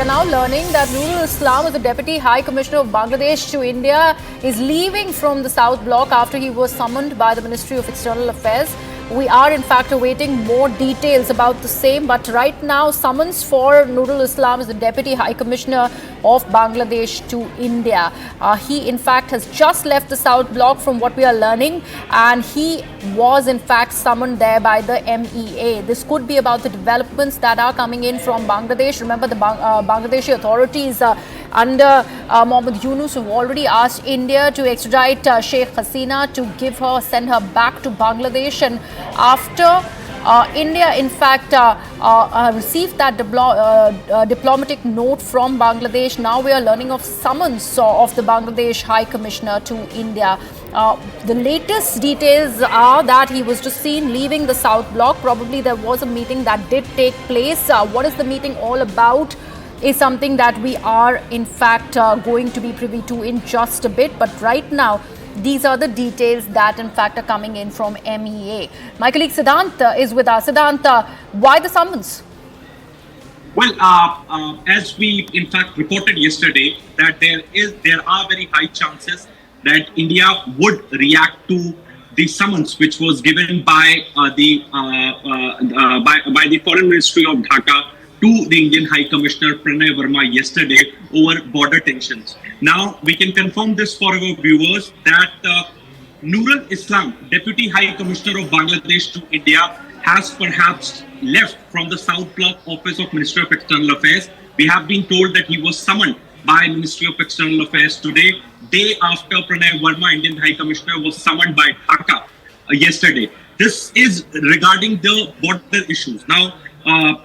We are now learning that Nural Islam, as the Deputy High Commissioner of Bangladesh to India, is leaving from the South Block after he was summoned by the Ministry of External Affairs. We are in fact awaiting more details about the same, but right now summons for Nural Islam as the Deputy High Commissioner of Bangladesh to India. He in fact has just left the South Block from what we are learning, and he was in fact summoned there by the MEA. This could be about the developments that are coming in from Bangladesh. Remember, the Bangladeshi authorities under Mohammed Yunus have already asked India to extradite Sheikh Hasina, to send her back to Bangladesh. And after India, in fact, received that diplomatic note from Bangladesh, now we are learning of summons of the Bangladesh High Commissioner to India. The latest details are that he was just seen leaving the South Block. Probably there was a meeting that did take place. What is the meeting all about is something that we are in fact going to be privy to in just a bit. But right now, these are the details that in fact are coming in from MEA. My colleague Siddhant is with us. Siddhant, why the summons? Well, as we in fact reported yesterday, that there are very high chances that India would react to the summons which was given by the Foreign Ministry of Dhaka to the Indian High Commissioner Pranay Verma yesterday over border tensions. Now, we can confirm this for our viewers that Nural Islam, Deputy High Commissioner of Bangladesh to India, has perhaps left from the South Block Office of Ministry of External Affairs. We have been told that he was summoned by Ministry of External Affairs today, day after Pranay Verma, Indian High Commissioner, was summoned by Dhaka yesterday. This is regarding the border issues. Now,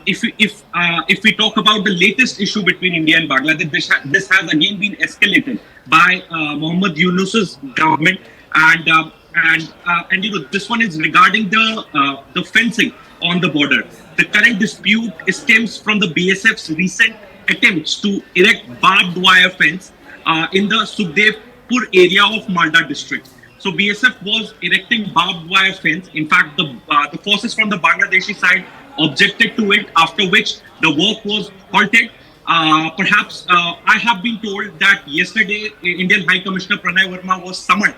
if we talk about the latest issue between India and Bangladesh, this has again been escalated by Mohammed Yunus's government, and this one is regarding the fencing on the border. The current dispute stems from the BSF's recent attempts to erect barbed wire fence in the Sukhdevpur area of Malda district. So BSF was erecting barbed wire fence. In fact, the forces from the Bangladeshi side objected to it, after which the work was halted. Perhaps I have been told that yesterday Indian High Commissioner Pranay Verma was summoned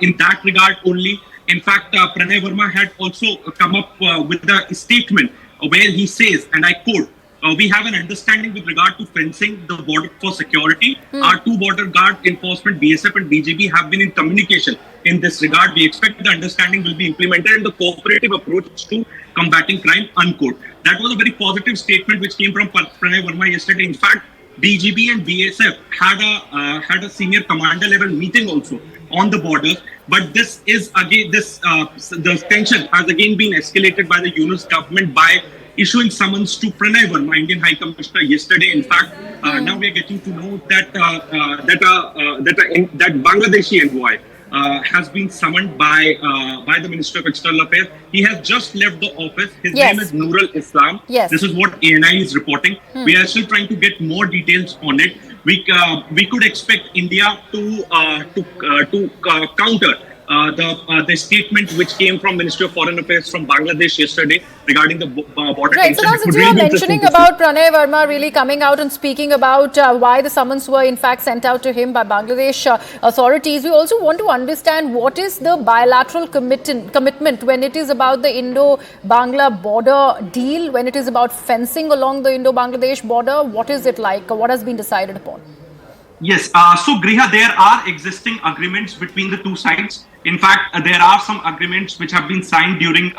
in that regard only. In fact, Pranay Verma had also come up with a statement where he says, and I quote, "We have an understanding with regard to fencing the border for security. Our two border guard enforcement, BSF and BGB, have been in communication in this regard. We expect the understanding will be implemented in the cooperative approach to combating crime," unquote. That was a very positive statement which came from Pranay Verma yesterday. In fact, BGB and BSF had a senior commander level meeting also on the borders. But this is again the tension has again been escalated by the Yunus government by issuing summons to Pranay Verma, Indian High Commissioner, yesterday. In fact, now we are getting to know that that Bangladeshi envoy has been summoned by the Ministry of External Affairs. He has just left the office. His name is Nural Islam. Yes. This is what ANI is reporting. We are still trying to get more details on it. We could expect India to counter the statement which came from Ministry of Foreign Affairs from Bangladesh yesterday regarding the border tension. So now, since you are mentioning about Pranay Verma really coming out and speaking about why the summons were in fact sent out to him by Bangladesh authorities, we also want to understand what is the bilateral commitment when it is about the Indo-Bangla border deal, when it is about fencing along the Indo-Bangladesh border. What is it like? What has been decided upon? Yes, so Griha, there are existing agreements between the two sides. In fact, there are some agreements which have been signed during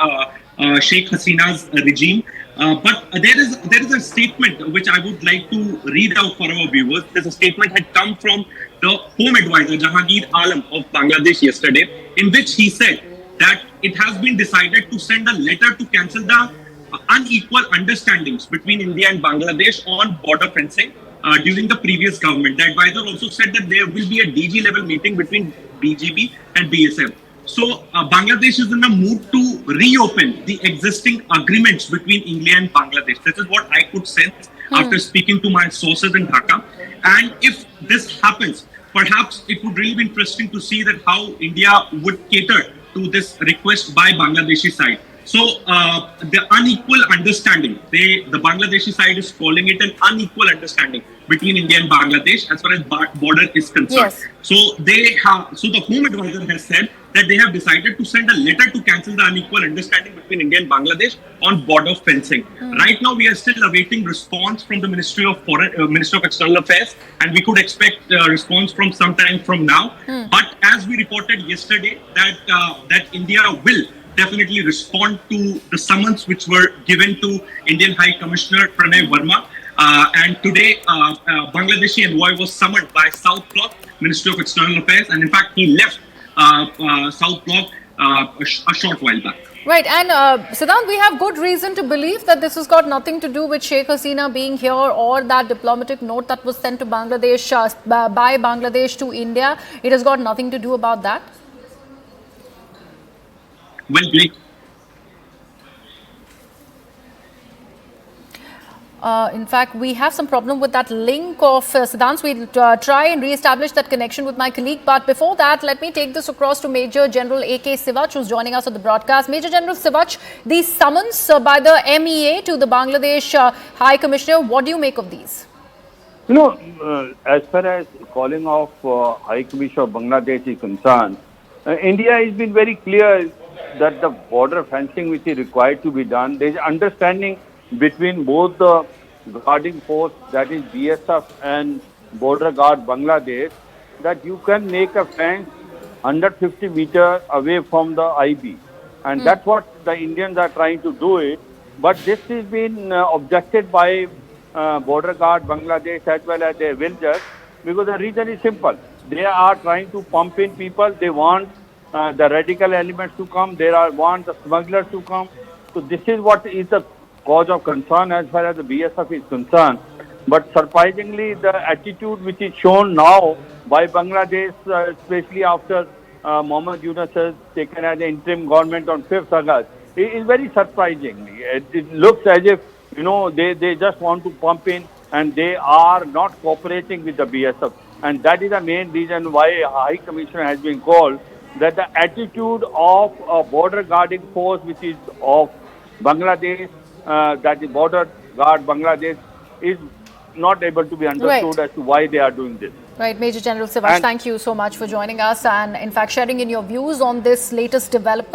Sheikh Hasina's regime. But there is a statement which I would like to read out for our viewers. There's a statement had come from the Home Advisor Jahangir Alam of Bangladesh yesterday, in which he said that it has been decided to send a letter to cancel the unequal understandings between India and Bangladesh on border fencing during the previous government. The advisor also said that there will be a DG level meeting between BGB and BSF. So Bangladesh is in a mood to reopen the existing agreements between India and Bangladesh. This is what I could sense after speaking to my sources in Dhaka. And if this happens, perhaps it would really be interesting to see that how India would cater to this request by Bangladeshi side. So the unequal understanding, the Bangladeshi side is calling it an unequal understanding between India and Bangladesh as far as border is concerned. Yes. So the Home Advisor has said that they have decided to send a letter to cancel the unequal understanding between India and Bangladesh on border fencing. Right now, we are still awaiting response from the Ministry of External Affairs, and we could expect response from sometime from now. But as we reported yesterday, that India will definitely respond to the summons which were given to Indian High Commissioner Pranay Verma. And today, Bangladeshi envoy was summoned by South Block, Ministry of External Affairs, and in fact, he left South Block a short while back. Right, and Siddhant, we have good reason to believe that this has got nothing to do with Sheikh Hasina being here or that diplomatic note that was sent to Bangladesh by Bangladesh to India. It has got nothing to do about that. Well, Blake. In fact, we have some problem with that link of Siddhant. We'll try and re-establish that connection with my colleague. But before that, let me take this across to Major General A.K. Sivach, who's joining us on the broadcast. Major General Sivach, the summons by the MEA to the Bangladesh High Commissioner, what do you make of these? You know, as far as calling of High Commissioner of Bangladesh is concerned, India has been very clear that the border fencing which is required to be done, there is understanding between both the guarding force, that is BSF, and border guard Bangladesh, that you can make a fence 150 meters away from the IB. And that's what the Indians are trying to do it. But this has been objected by border guard Bangladesh as well as their villagers, because the reason is simple. They are trying to pump in people. They want the radical elements to come. They want the smugglers to come. So this is what is the cause of concern as far as the BSF is concerned. But surprisingly, the attitude which is shown now by Bangladesh, especially after Mohammed Yunus has taken as an interim government on 5th August, is very surprising. It looks as if, you know, they just want to pump in and they are not cooperating with the BSF. And that is the main reason why High Commissioner has been called, that the attitude of a border guarding force which is of Bangladesh, that the border guard Bangladesh, is not able to be understood as to why they are doing this. Right, Major General Sivach, thank you so much for joining us and in fact sharing in your views on this latest development.